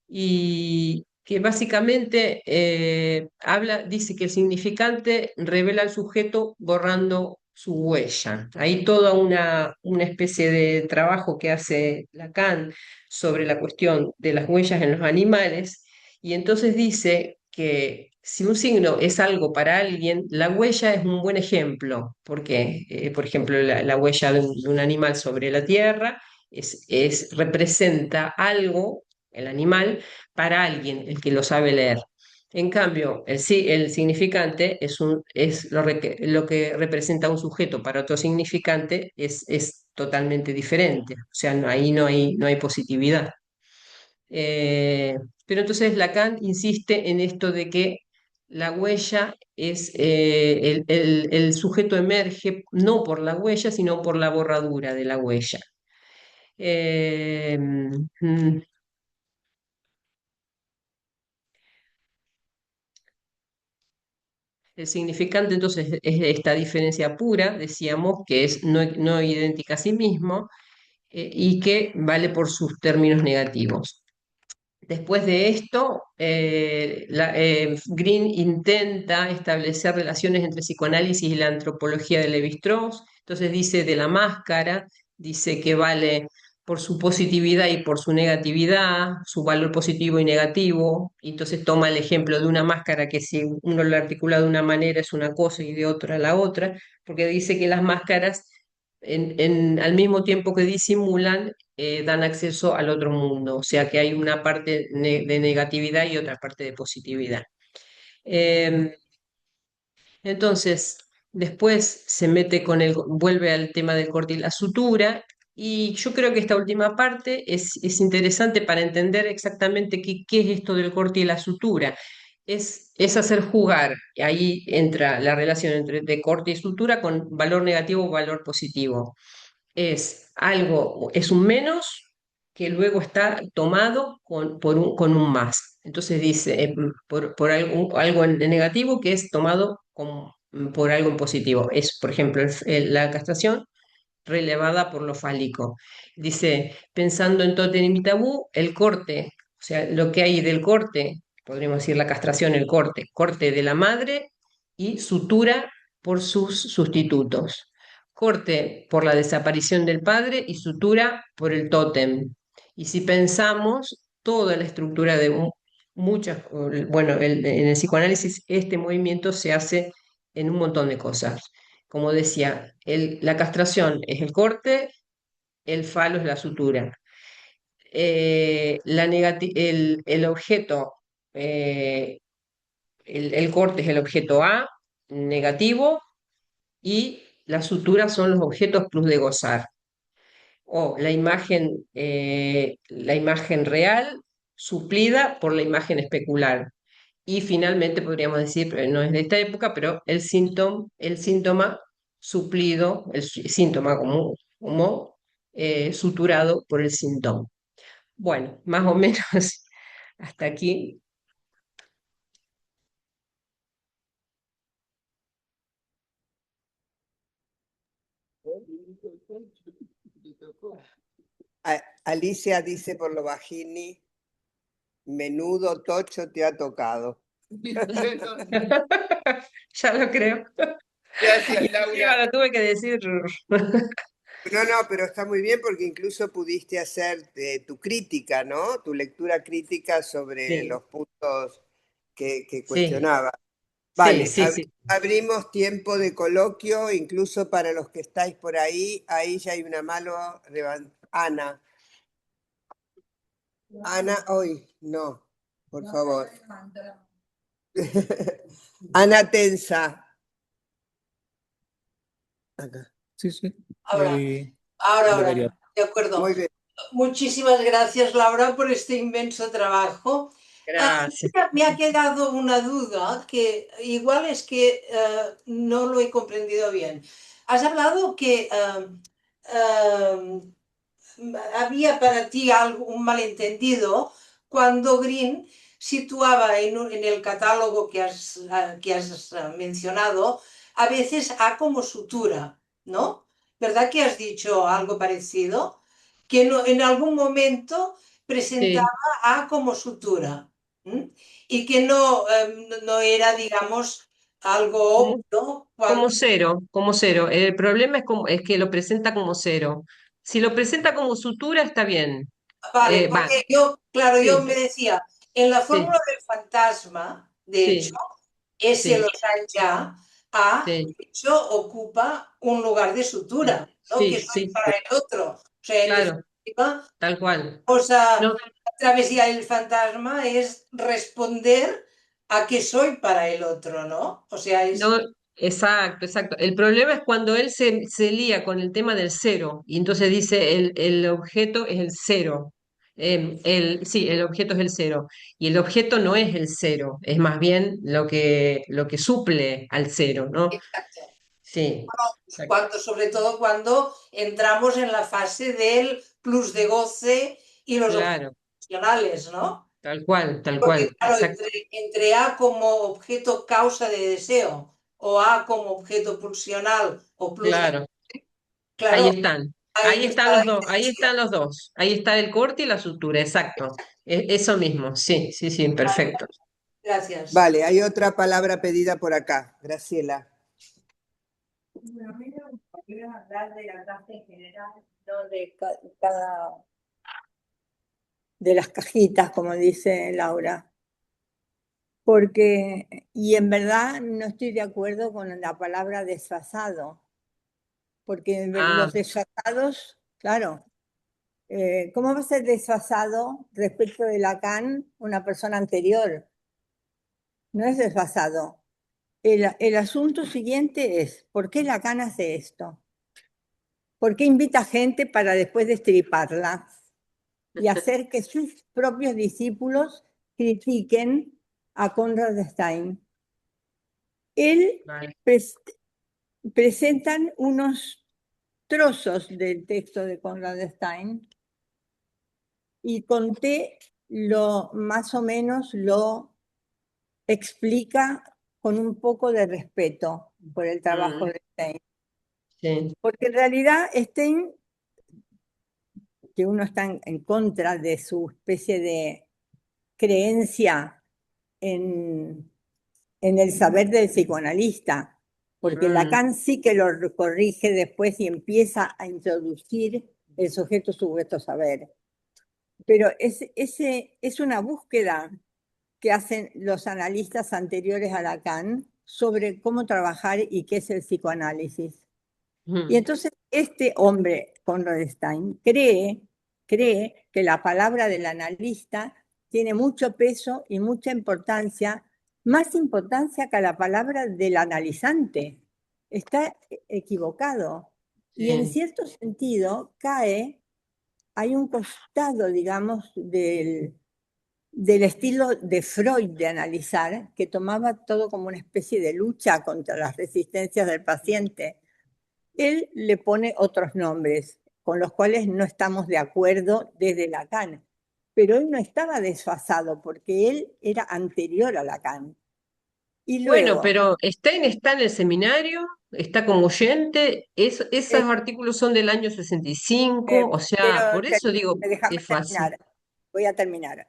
y que básicamente dice que el significante revela al sujeto borrando su huella. Hay toda una especie de trabajo que hace Lacan sobre la cuestión de las huellas en los animales, y entonces dice que si un signo es algo para alguien, la huella es un buen ejemplo, porque, por ejemplo, la huella de un animal sobre la tierra representa algo, el animal, para alguien, el que lo sabe leer. En cambio, el significante es lo que representa un sujeto para otro significante, es totalmente diferente. O sea, ahí no hay positividad. Eh, pero entonces Lacan insiste en esto de que la huella es, el sujeto emerge no por la huella, sino por la borradura de la huella. Eh, mm, El significante entonces es esta diferencia pura, decíamos, que es no idéntica a sí mismo, y que vale por sus términos negativos. Después de esto, Green intenta establecer relaciones entre psicoanálisis y la antropología de Lévi-Strauss. Entonces dice de la máscara, dice que vale por su positividad y por su negatividad, su valor positivo y negativo. Y entonces toma el ejemplo de una máscara que si uno la articula de una manera es una cosa y de otra la otra, porque dice que las máscaras al mismo tiempo que disimulan, dan acceso al otro mundo, o sea que hay una parte de negatividad y otra parte de positividad. Eh, entonces, después se mete vuelve al tema del corte y la sutura, y yo creo que esta última parte es interesante para entender exactamente qué es esto del corte y la sutura. Es hacer jugar, y ahí entra la relación entre de corte y sutura con valor negativo o valor positivo. Es un menos que luego está tomado con un más. Entonces dice, por algo en negativo que es tomado por algo en positivo. Es, por ejemplo, la castración relevada por lo fálico. Dice, pensando en Totem y Tabú, el corte, o sea, lo que hay del corte, podríamos decir la castración, el corte de la madre y sutura por sus sustitutos. Corte por la desaparición del padre y sutura por el tótem. Y si pensamos, toda la estructura de muchas, bueno, en el psicoanálisis este movimiento se hace en un montón de cosas. Como decía, la castración es el corte, el falo es la sutura. El objeto, eh, el corte es el objeto A, negativo, y las suturas son los objetos plus de gozar. O la imagen real suplida por la imagen especular. Y finalmente podríamos decir, pero no es de esta época, pero el síntoma suplido, síntoma como suturado por el síntoma. Bueno, más o menos hasta aquí. Alicia dice por lo bajini, menudo tocho te ha tocado. Ya lo creo. Gracias, Encima Laura. lo tuve que decir. No, no, pero está muy bien porque incluso pudiste hacer tu crítica, ¿no? Tu lectura crítica sobre Sí, los puntos que sí, cuestionaba. sí, Vale, sí, sí. abrimos tiempo de coloquio, incluso para los que estáis por ahí. Ahí ya hay una mano. Ana. Ana, hoy, no, por favor. Ana Tensa. Acá. Sí, sí. Ahora, ahora, Debería. de acuerdo. Muy bien. Muchísimas gracias, Laura, por este inmenso trabajo. Gracias. Me ha quedado una duda que igual es que no lo he comprendido bien. Has hablado que había para ti un malentendido cuando Green situaba en el catálogo que has mencionado a veces A como sutura, ¿no? ¿Verdad que has dicho algo parecido? Que en algún momento Sí. presentaba A como sutura, ¿m? Y que no era, digamos, algo Como, obvio como cuando... cero, como cero. El problema es que lo presenta como cero. Si lo presenta como sutura, está bien. Vale, Va, porque yo, claro, yo sí, me decía, en la sí, fórmula del fantasma, de hecho, sí, ese sí, Losanya A, sí, de hecho, ocupa un lugar de sí, sutura, ¿no? Que sí, soy sí, para el otro. O sea, en claro, definitiva, tal cual. cosa, No, la travesía del fantasma es responder a que soy para el otro, ¿no? O sea, es... no, exacto, exacto. El problema es cuando él se lía con el tema del cero y entonces dice el objeto es el cero. Sí, el objeto es el cero. Y el objeto no es el cero, es más bien lo que suple al cero, ¿no? Exacto. Sí, exacto. Sobre todo cuando entramos en la fase del plus de goce y los objetos Claro, emocionales, ¿no? tal Porque, cual, claro, exacto. entre A como objeto causa de deseo o A como objeto pulsional o plus de... Claro, ahí Claro, están. Ahí ahí está están la los dos, ahí diferencia. están los dos. Ahí está el corte y la sutura, exacto. Eso mismo, sí, sí, sí, Vale, perfecto. gracias. Vale, hay otra palabra pedida por acá. Graciela. Bueno, a mí me gustaría hablar de la caja en general, no de cada de las cajitas, como dice Laura, porque, y en verdad no estoy de acuerdo con la palabra desfasado, porque Ah, los desfasados, claro, ¿cómo va a ser desfasado respecto de Lacan una persona anterior? No es desfasado. El asunto siguiente es, ¿por qué Lacan hace esto? ¿Por qué invita gente para después destriparla y hacer que sus propios discípulos critiquen a Conrad Stein? Él vale. pres presentan unos trozos del texto de Conrad Stein y conté lo más o menos lo explica con un poco de respeto por el trabajo Mm, de Stein. sí, Porque en realidad Stein, que uno está en contra de su especie de creencia en el saber del psicoanalista, porque mm, Lacan sí que lo corrige después y empieza a introducir el sujeto saber. Pero es una búsqueda que hacen los analistas anteriores a Lacan sobre cómo trabajar y qué es el psicoanálisis. Y mm, entonces este hombre, Conrad Stein, cree que la palabra del analista tiene mucho peso y mucha importancia, más importancia que la palabra del analizante. Está equivocado. Y en sí, cierto sentido hay un costado, digamos, del estilo de Freud de analizar, que tomaba todo como una especie de lucha contra las resistencias del paciente. Él le pone otros nombres con los cuales no estamos de acuerdo desde Lacan, pero él no estaba desfasado porque él era anterior a Lacan. Y bueno, luego, pero Stein está en el seminario, está como oyente, esos eh, artículos son del año 65, o quiero, sea, por eso digo, déjame es fácil. terminar, voy a terminar.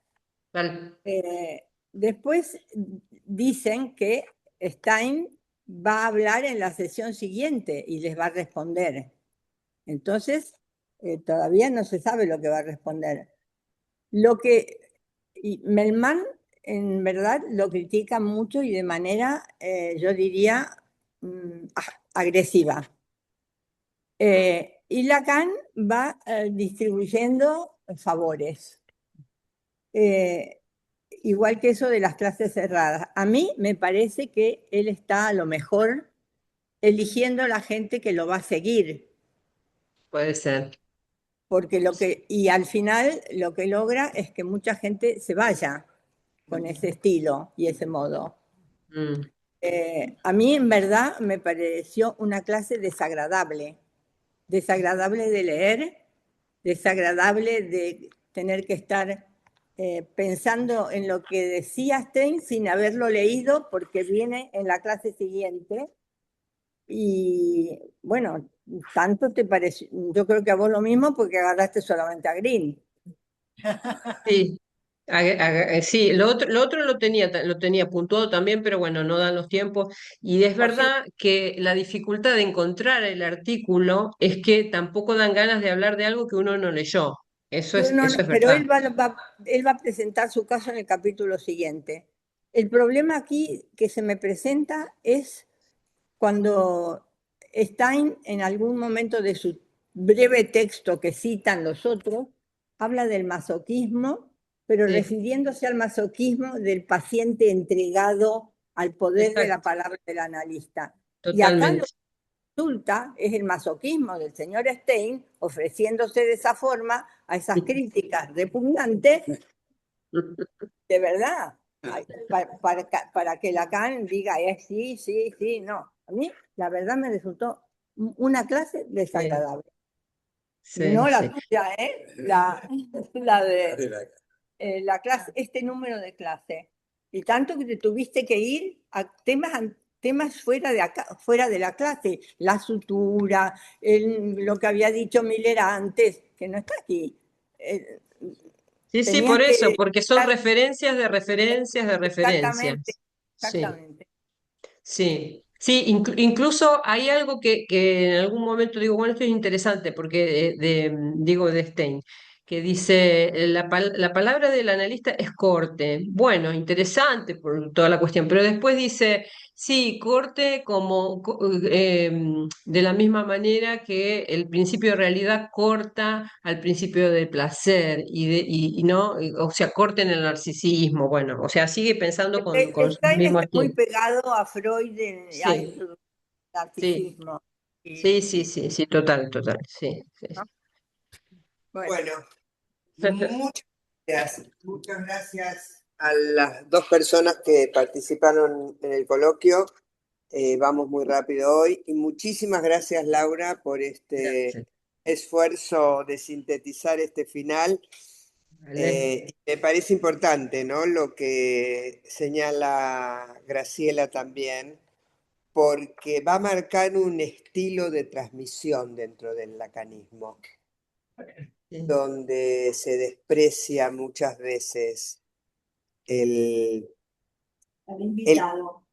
Tal- Después dicen que Stein va a hablar en la sesión siguiente y les va a responder. Entonces, todavía no se sabe lo que va a responder. Y Melman, en verdad, lo critica mucho y de manera, yo diría, agresiva. Y Lacan va distribuyendo favores. Igual que eso de las clases cerradas. A mí me parece que él está a lo mejor eligiendo a la gente que lo va a seguir, Puede ser. porque y al final lo que logra es que mucha gente se vaya con ese estilo y ese modo. Mm. A mí en verdad me pareció una clase desagradable de leer, desagradable de tener que estar pensando en lo que decía Stein sin haberlo leído porque viene en la clase siguiente. Y bueno, tanto te pareció, yo creo que a vos lo mismo porque agarraste solamente a Green. Sí, sí, lo otro lo tenía puntuado también, pero bueno, no dan los tiempos. Y es O sea, verdad que la dificultad de encontrar el artículo es que tampoco dan ganas de hablar de algo que uno no leyó. Eso es pero verdad. él va a presentar su caso en el capítulo siguiente. El problema aquí que se me presenta es cuando Stein, en algún momento de su breve texto que citan los otros, habla del masoquismo, pero Sí, refiriéndose al masoquismo del paciente entregado al poder de la exacto, palabra del analista. Y acá lo totalmente. que resulta es el masoquismo del señor Stein ofreciéndose de esa forma a esas críticas repugnantes, de verdad, para que Lacan diga sí, sí, sí, no. A mí, la verdad, me resultó una clase Sí, desagradable. sí, No la sí. tuya, la de la clase, este número de clase. Y tanto que te tuviste que ir a temas fuera de acá, fuera de la clase, la sutura, lo que había dicho Miller antes, que no está aquí. Eh, Sí, sí, Tenías por eso, que porque son estar referencias de referencias de exactamente, referencias. Sí. exactamente. Sí, sí, incluso hay algo que en algún momento digo, bueno, esto es interesante, porque digo de Stein, que dice, la palabra del analista es corte. Bueno, interesante por toda la cuestión, pero después dice, sí, corte de la misma manera que el principio de realidad corta al principio del placer, y no, o sea, corte en el narcisismo, bueno, o sea, sigue pensando con su Stein mismo está muy estilo. pegado a Freud y a Sí, su sí, narcisismo. sí, sí, sí, sí, total, total, sí, sí. ¿No? Bueno, Bueno, muchas gracias a las dos personas que participaron en el coloquio. Vamos muy rápido hoy. Y muchísimas gracias, Laura, por este Gracias. esfuerzo de sintetizar este final. Vale. Me parece importante, ¿no? Lo que señala Graciela también, porque va a marcar un estilo de transmisión dentro del lacanismo, Sí, donde se desprecia muchas veces el, al el invitado.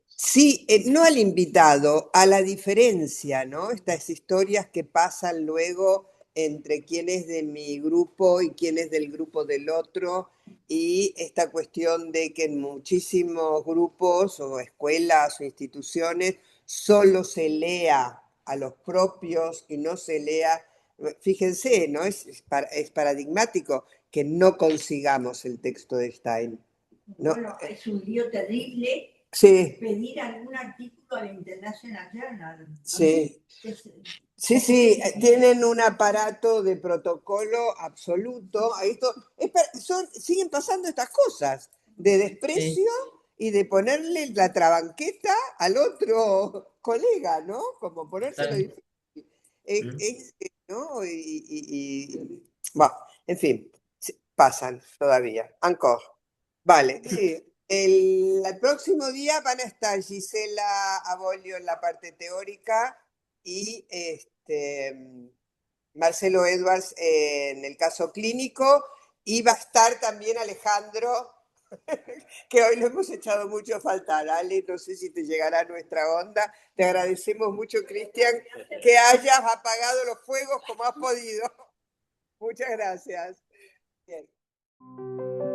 sí, no al invitado, a la diferencia, ¿no? Estas historias que pasan luego entre quién es de mi grupo y quién es del grupo del otro, y esta cuestión de que en muchísimos grupos o escuelas o instituciones solo se lea a los propios y no se lea, fíjense, ¿no? Es paradigmático que no consigamos el texto de Stein. ¿No? Bueno, es un lío terrible Sí, pedir algún artículo al International Journal. sí. Es- Sí, tienen un aparato de protocolo absoluto. Siguen pasando estas cosas de sí, desprecio y de ponerle la trabanqueta al otro colega, ¿no? Como ponérselo total. difícil. Mm. ¿No? Bueno, en fin, sí, pasan todavía. Encore. Vale, sí. El próximo día van a estar Gisela Abolio en la parte teórica y Marcelo Edwards en el caso clínico, y va a estar también Alejandro que hoy lo hemos echado mucho a faltar. Ale, no sé si te llegará nuestra onda. Te agradecemos mucho, Cristian, que hayas apagado los fuegos como has podido. Muchas gracias. Bien.